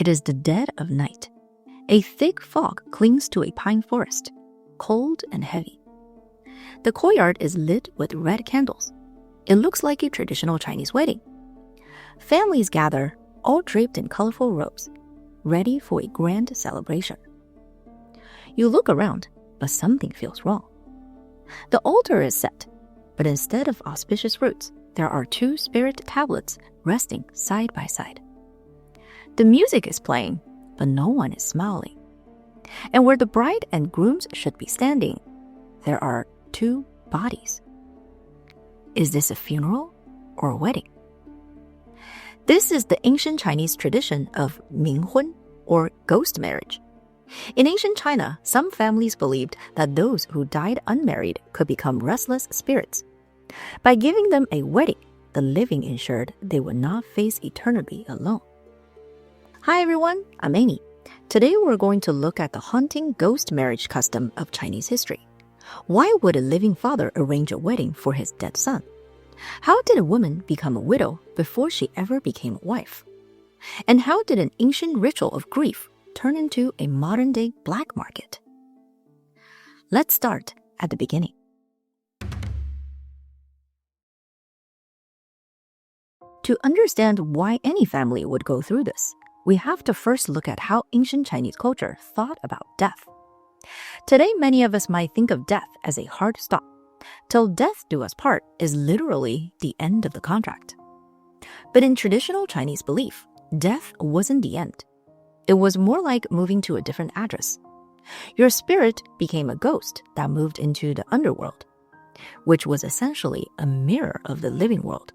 It is the dead of night. A thick fog clings to a pine forest, cold and heavy. The courtyard is lit with red candles. It looks like a traditional Chinese wedding. Families gather, all draped in colorful robes, ready for a grand celebration. You look around, but something feels wrong. The altar is set, but instead of auspicious roots, there are 2 spirit tablets resting side by side. The music is playing, but no one is smiling. And where the bride and grooms should be standing, there are 2 bodies. Is this a funeral or a wedding? This is the ancient Chinese tradition of 冥婚, or ghost marriage. In ancient China, some families believed that those who died unmarried could become restless spirits. By giving them a wedding, the living ensured they would not face eternity alone. Hi everyone, I'm Amy. Today we're going to look at the haunting ghost marriage custom of Chinese history. Why would a living father arrange a wedding for his dead son? How did a woman become a widow before she ever became a wife? And how did an ancient ritual of grief turn into a modern-day black market? Let's start at the beginning. To understand why any family would go through this, we have to first look at how ancient Chinese culture thought about death. Today, many of us might think of death as a hard stop. Till death do us part is literally the end of the contract. But in traditional Chinese belief, death wasn't the end. It was more like moving to a different address. Your spirit became a ghost that moved into the underworld, which was essentially a mirror of the living world.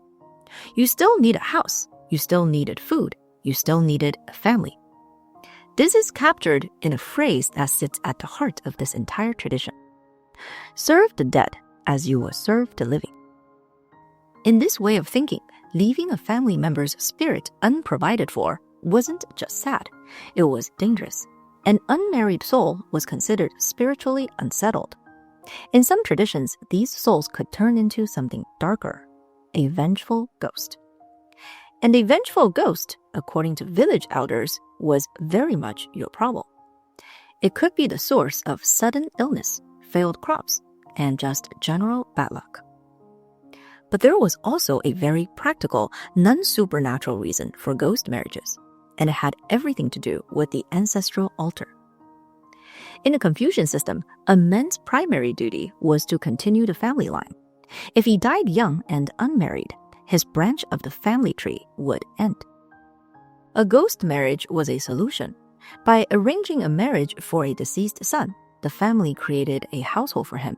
You still need a house, you still needed food, you still needed a family. This is captured in a phrase that sits at the heart of this entire tradition. Serve the dead as you would serve the living. In this way of thinking, leaving a family member's spirit unprovided for wasn't just sad, it was dangerous. An unmarried soul was considered spiritually unsettled. In some traditions, these souls could turn into something darker, a vengeful ghost. And a vengeful ghost, according to village elders, was very much your problem. It could be the source of sudden illness, failed crops, and just general bad luck. But there was also a very practical, non-supernatural reason for ghost marriages, and it had everything to do with the ancestral altar. In the Confucian system, a man's primary duty was to continue the family line. If he died young and unmarried, his branch of the family tree would end. A ghost marriage was a solution. By arranging a marriage for a deceased son, the family created a household for him.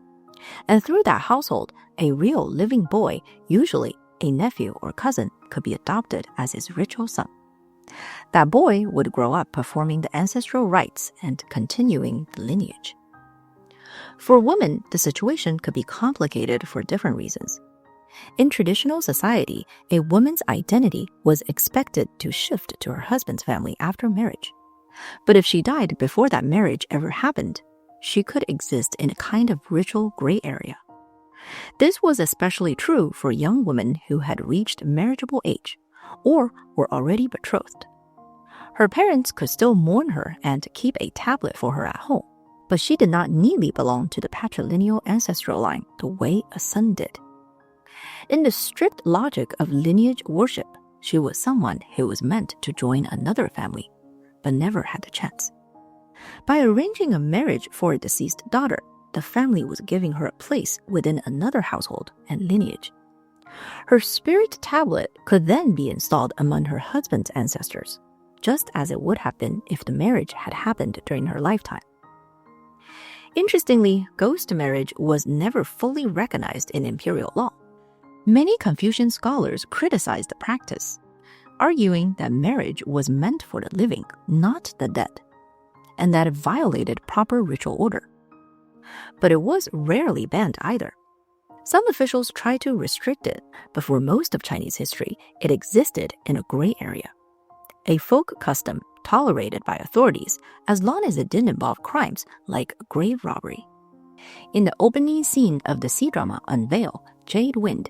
And through that household, a real living boy, usually a nephew or cousin, could be adopted as his ritual son. That boy would grow up performing the ancestral rites and continuing the lineage. For women, the situation could be complicated for different reasons. In traditional society, a woman's identity was expected to shift to her husband's family after marriage. But if she died before that marriage ever happened, she could exist in a kind of ritual gray area. This was especially true for young women who had reached marriageable age or were already betrothed. Her parents could still mourn her and keep a tablet for her at home, but she did not neatly belong to the patrilineal ancestral line the way a son did. In the strict logic of lineage worship, she was someone who was meant to join another family, but never had the chance. By arranging a marriage for a deceased daughter, the family was giving her a place within another household and lineage. Her spirit tablet could then be installed among her husband's ancestors, just as it would have been if the marriage had happened during her lifetime. Interestingly, ghost marriage was never fully recognized in imperial law. Many Confucian scholars criticized the practice, arguing that marriage was meant for the living, not the dead, and that it violated proper ritual order. But it was rarely banned either. Some officials tried to restrict it, but for most of Chinese history, it existed in a gray area. A folk custom tolerated by authorities as long as it didn't involve crimes like grave robbery. In the opening scene of the C-drama Unveil, Jadewind,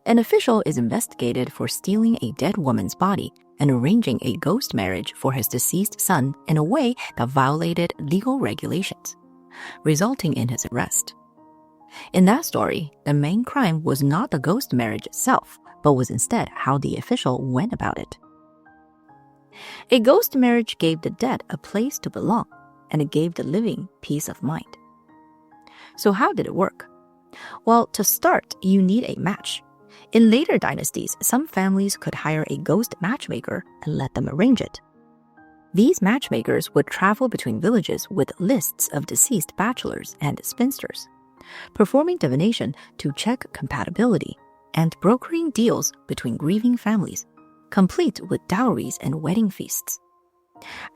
an official is investigated for stealing a dead woman's body and arranging a ghost marriage for his deceased son in a way that violated legal regulations, resulting in his arrest. In that story, the main crime was not the ghost marriage itself, but was instead how the official went about it. A ghost marriage gave the dead a place to belong, and it gave the living peace of mind. So how did it work? Well, to start, you need a match. In later dynasties, some families could hire a ghost matchmaker and let them arrange it. These matchmakers would travel between villages with lists of deceased bachelors and spinsters, performing divination to check compatibility and brokering deals between grieving families, complete with dowries and wedding feasts.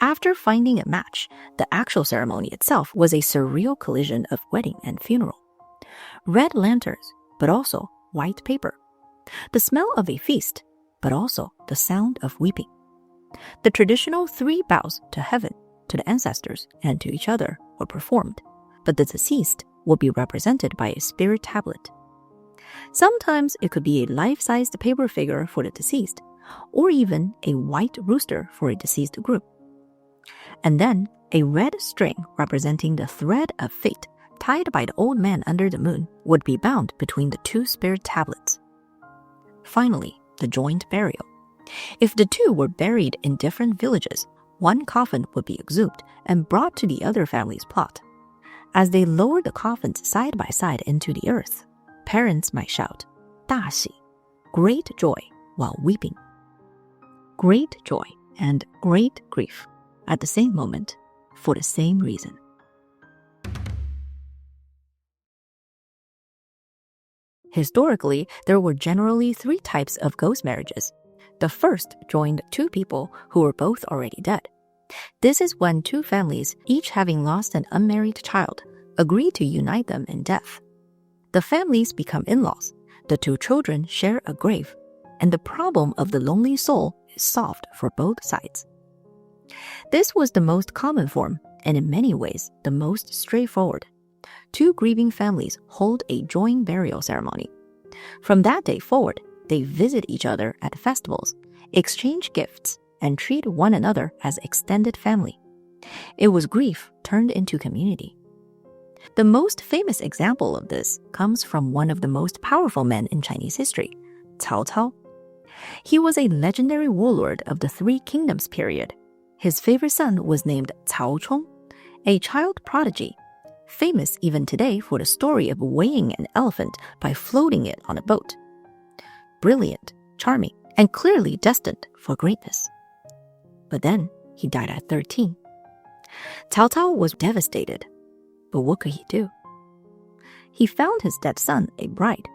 After finding a match, the actual ceremony itself was a surreal collision of wedding and funeral. Red lanterns, but also white paper. The smell of a feast, but also the sound of weeping. The traditional 3 bows to heaven, to the ancestors, and to each other were performed, but the deceased will be represented by a spirit tablet. Sometimes it could be a life-sized paper figure for the deceased, or even a white rooster for a deceased group. And then a red string representing the thread of fate tied by the old man under the moon would be bound between the 2 spirit tablets. Finally, the joint burial. If the 2 were buried in different villages, one coffin would be exhumed and brought to the other family's plot. As they lowered the coffins side by side into the earth, parents might shout, 大喜, great joy, while weeping. Great joy and great grief at the same moment for the same reason. Historically, there were generally 3 types of ghost marriages. The first joined 2 people who were both already dead. This is when 2 families, each having lost an unmarried child, agree to unite them in death. The families become in-laws, the 2 children share a grave, and the problem of the lonely soul is solved for both sides. This was the most common form, and in many ways, the most straightforward. 2 grieving families hold a joint burial ceremony. From that day forward, they visit each other at festivals, exchange gifts, and treat one another as extended family. It was grief turned into community. The most famous example of this comes from one of the most powerful men in Chinese history, Cao Cao. He was a legendary warlord of the 3 Kingdoms period. His favorite son was named Cao Chong, a child prodigy, famous even today for the story of weighing an elephant by floating it on a boat. Brilliant, charming, and clearly destined for greatness. But then he died at 13. Cao Cao was devastated. But what could he do? He found his dead son a bride.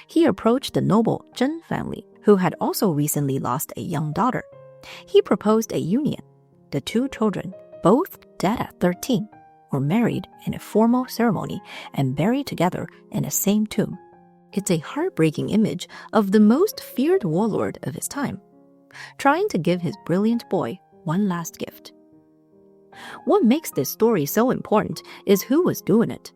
He approached the noble Zhen family, who had also recently lost a young daughter. He proposed a union. The 2 children, both dead at 13, were married in a formal ceremony and buried together in the same tomb. It's a heartbreaking image of the most feared warlord of his time, trying to give his brilliant boy one last gift. What makes this story so important is who was doing it.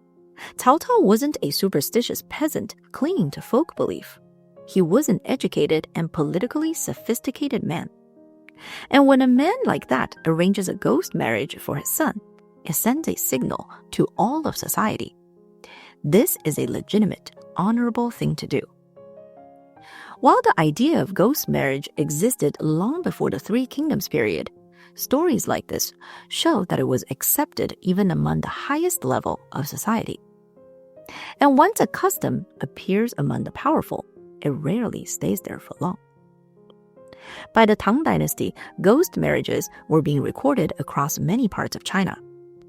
Cao Cao wasn't a superstitious peasant clinging to folk belief. He was an educated and politically sophisticated man. And when a man like that arranges a ghost marriage for his son, it sends a signal to all of society. This is a legitimate, honorable thing to do. While the idea of ghost marriage existed long before the 3 Kingdoms period, stories like this show that it was accepted even among the highest level of society. And once a custom appears among the powerful, it rarely stays there for long. By the Tang Dynasty, ghost marriages were being recorded across many parts of China.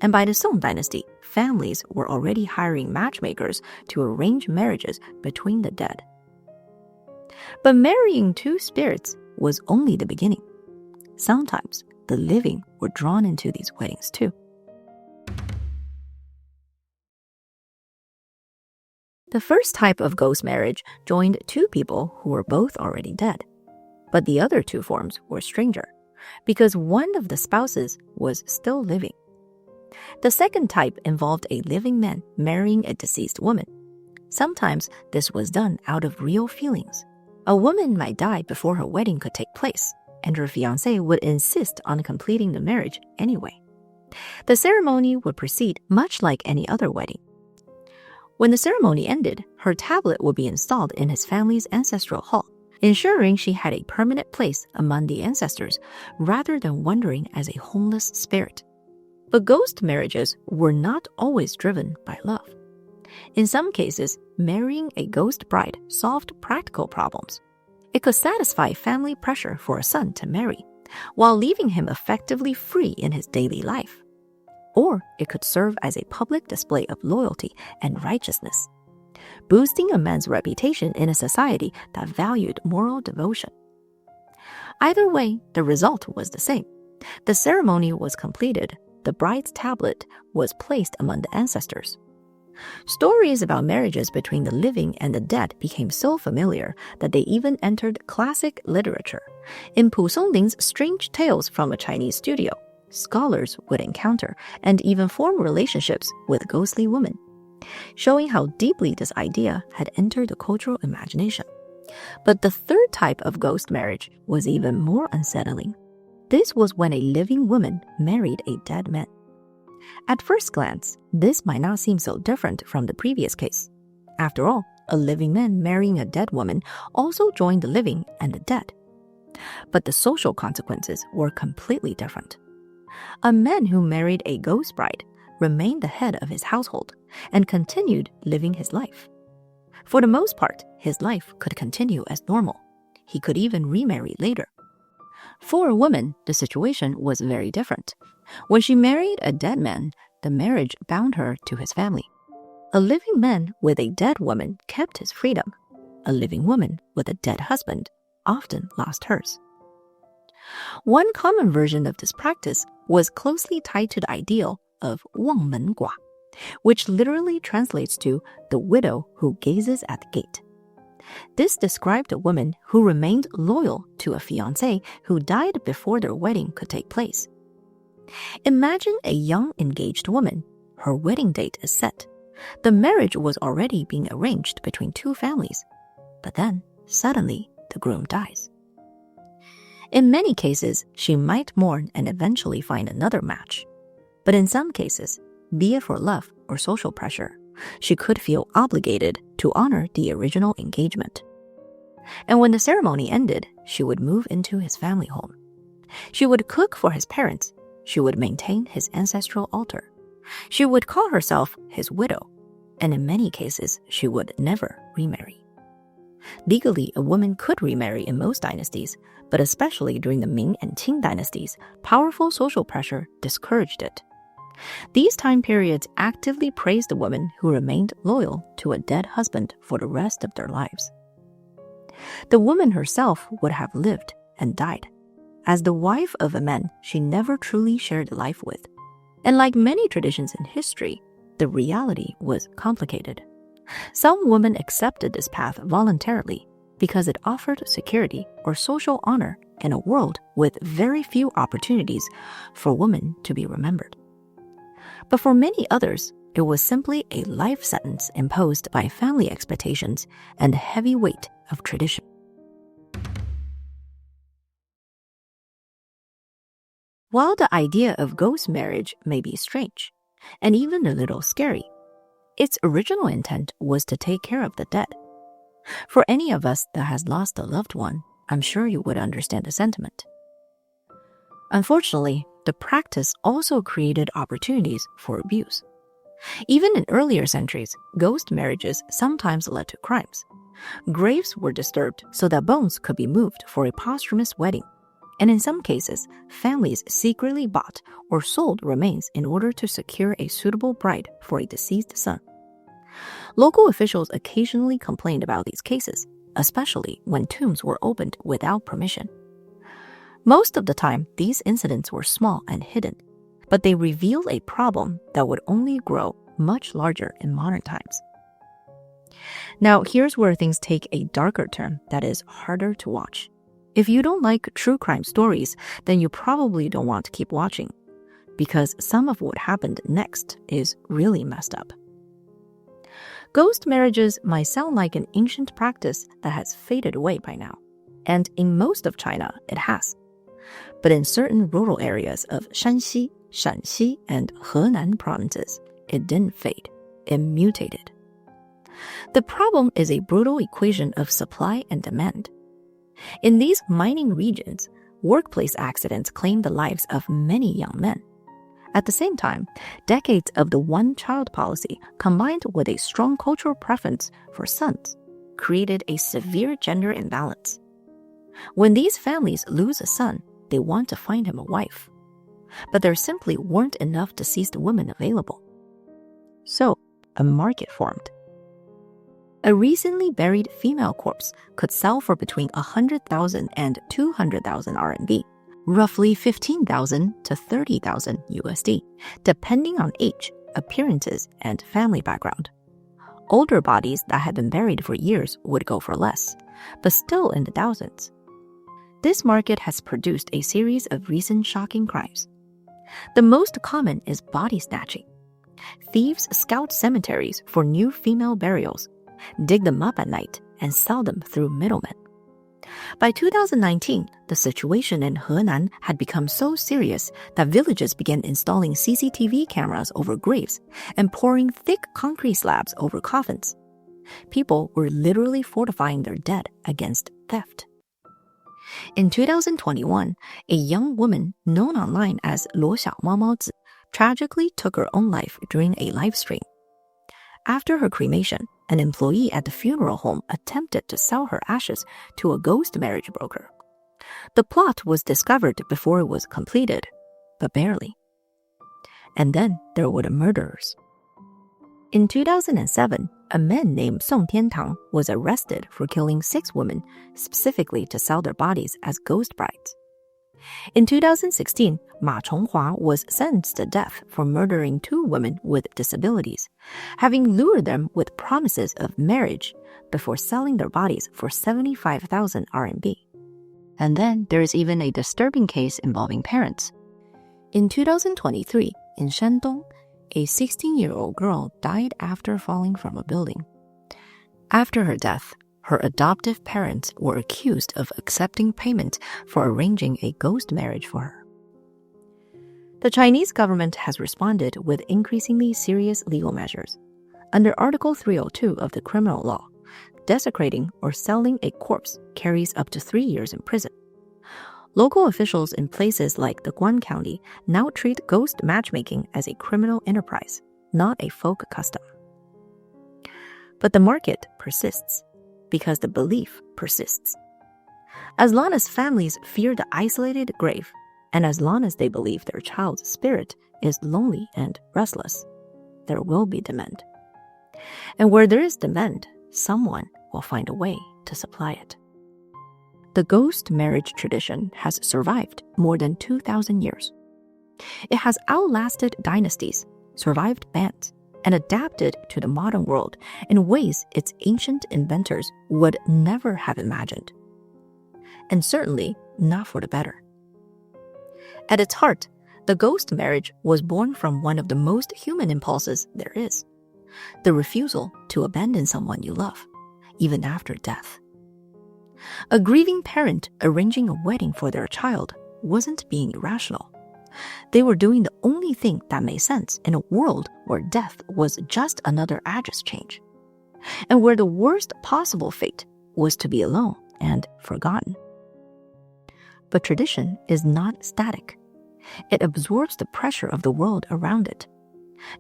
And by the Song Dynasty, families were already hiring matchmakers to arrange marriages between the dead. But marrying 2 spirits was only the beginning. Sometimes the living were drawn into these weddings too. The first type of ghost marriage joined 2 people who were both already dead. But the other 2 forms were stranger, because one of the spouses was still living. The second type involved a living man marrying a deceased woman. Sometimes this was done out of real feelings. A woman might die before her wedding could take place, and her fiancé would insist on completing the marriage anyway. The ceremony would proceed much like any other wedding. When the ceremony ended, her tablet would be installed in his family's ancestral hall, ensuring she had a permanent place among the ancestors rather than wandering as a homeless spirit. But ghost marriages were not always driven by love. In some cases, marrying a ghost bride solved practical problems. It could satisfy family pressure for a son to marry, while leaving him effectively free in his daily life. Or it could serve as a public display of loyalty and righteousness, boosting a man's reputation in a society that valued moral devotion. Either way, the result was the same. The ceremony was completed. The bride's tablet was placed among the ancestors. Stories about marriages between the living and the dead became so familiar that they even entered classic literature. In Pu Songling's Strange Tales from a Chinese Studio, scholars would encounter and even form relationships with ghostly women, showing how deeply this idea had entered the cultural imagination. But the third type of ghost marriage was even more unsettling. This was when a living woman married a dead man. At first glance, this might not seem so different from the previous case. After all, a living man marrying a dead woman also joined the living and the dead. But the social consequences were completely different. A man who married a ghost bride remained the head of his household and continued living his life. For the most part, his life could continue as normal. He could even remarry later. For a woman, the situation was very different. When she married a dead man, the marriage bound her to his family. A living man with a dead woman kept his freedom. A living woman with a dead husband often lost hers. One common version of this practice was closely tied to the ideal of 望门寡, which literally translates to the widow who gazes at the gate. This described a woman who remained loyal to a fiancé who died before their wedding could take place. Imagine a young engaged woman. Her wedding date is set. The marriage was already being arranged between two families. But then, suddenly, the groom dies. In many cases, she might mourn and eventually find another match. But in some cases, be it for love or social pressure, she could feel obligated to honor the original engagement. And when the ceremony ended, she would move into his family home. She would cook for his parents. She would maintain his ancestral altar. She would call herself his widow. And in many cases, she would never remarry. Legally, a woman could remarry in most dynasties, but especially during the Ming and Qing dynasties, powerful social pressure discouraged it. These time periods actively praised the woman who remained loyal to a dead husband for the rest of their lives. The woman herself would have lived and died. As the wife of a man she never truly shared life with. And like many traditions in history, the reality was complicated. Some women accepted this path voluntarily because it offered security or social honor in a world with very few opportunities for women to be remembered. But for many others, it was simply a life sentence imposed by family expectations and the heavy weight of tradition. While the idea of ghost marriage may be strange, and even a little scary, its original intent was to take care of the dead. For any of us that has lost a loved one, I'm sure you would understand the sentiment. Unfortunately, the practice also created opportunities for abuse. Even in earlier centuries, ghost marriages sometimes led to crimes. Graves were disturbed so that bones could be moved for a posthumous wedding. And in some cases, families secretly bought or sold remains in order to secure a suitable bride for a deceased son. Local officials occasionally complained about these cases, especially when tombs were opened without permission. Most of the time, these incidents were small and hidden, but they revealed a problem that would only grow much larger in modern times. Now, here's where things take a darker turn that is harder to watch. If you don't like true crime stories, then you probably don't want to keep watching, because some of what happened next is really messed up. Ghost marriages might sound like an ancient practice that has faded away by now, and in most of China, it has. But in certain rural areas of Shanxi, Shanxi, and Henan provinces, it didn't fade. It mutated. The problem is a brutal equation of supply and demand. In these mining regions, workplace accidents claimed the lives of many young men. At the same time, decades of the one-child policy combined with a strong cultural preference for sons created a severe gender imbalance. When these families lose a son, they want to find him a wife. But there simply weren't enough deceased women available. So, a market formed. A recently buried female corpse could sell for between 100,000 and 200,000 RMB, roughly 15,000 to 30,000 USD, depending on age, appearances, and family background. Older bodies that had been buried for years would go for less, but still in the thousands. This market has produced a series of recent shocking crimes. The most common is body snatching. Thieves scout cemeteries for new female burials, dig them up at night, and sell them through middlemen. By 2019, the situation in Henan had become so serious that villages began installing CCTV cameras over graves and pouring thick concrete slabs over coffins. People were literally fortifying their dead against theft. In 2021, a young woman known online as Luo Xiaomaozi tragically took her own life during a live stream. After her cremation, an employee at the funeral home attempted to sell her ashes to a ghost marriage broker. The plot was discovered before it was completed, but barely. And then there were the murderers. In 2007, a man named Song Tang was arrested for killing 6 women specifically to sell their bodies as ghost brides. In 2016, Ma Chonghua was sentenced to death for murdering 2 women with disabilities, having lured them with promises of marriage before selling their bodies for 75,000 RMB. And then there is even a disturbing case involving parents. In 2023, in Shandong, a 16-year-old girl died after falling from a building. After her death, her adoptive parents were accused of accepting payment for arranging a ghost marriage for her. The Chinese government has responded with increasingly serious legal measures. Under Article 302 of the criminal law, desecrating or selling a corpse carries up to 3 years in prison. Local officials in places like the Guan County now treat ghost matchmaking as a criminal enterprise, not a folk custom. But the market persists, because the belief persists. As long as families fear the isolated grave, and as long as they believe their child's spirit is lonely and restless, there will be demand. And where there is demand, someone will find a way to supply it. The ghost marriage tradition has survived more than 2,000 years. It has outlasted dynasties, survived bans, and adapted to the modern world in ways its ancient inventors would never have imagined. And certainly not for the better. At its heart, the ghost marriage was born from one of the most human impulses there is, the refusal to abandon someone you love, even after death. A grieving parent arranging a wedding for their child wasn't being irrational. They were doing the only thing that made sense in a world where death was just another address change, and where the worst possible fate was to be alone and forgotten. But tradition is not static. It absorbs the pressure of the world around it.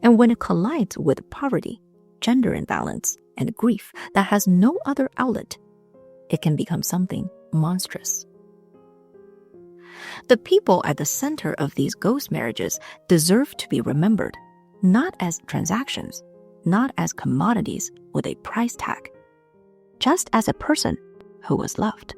And when it collides with poverty, gender imbalance, and grief that has no other outlet, it can become something monstrous. The people at the center of these ghost marriages deserve to be remembered, not as transactions, not as commodities with a price tag, just as a person who was loved.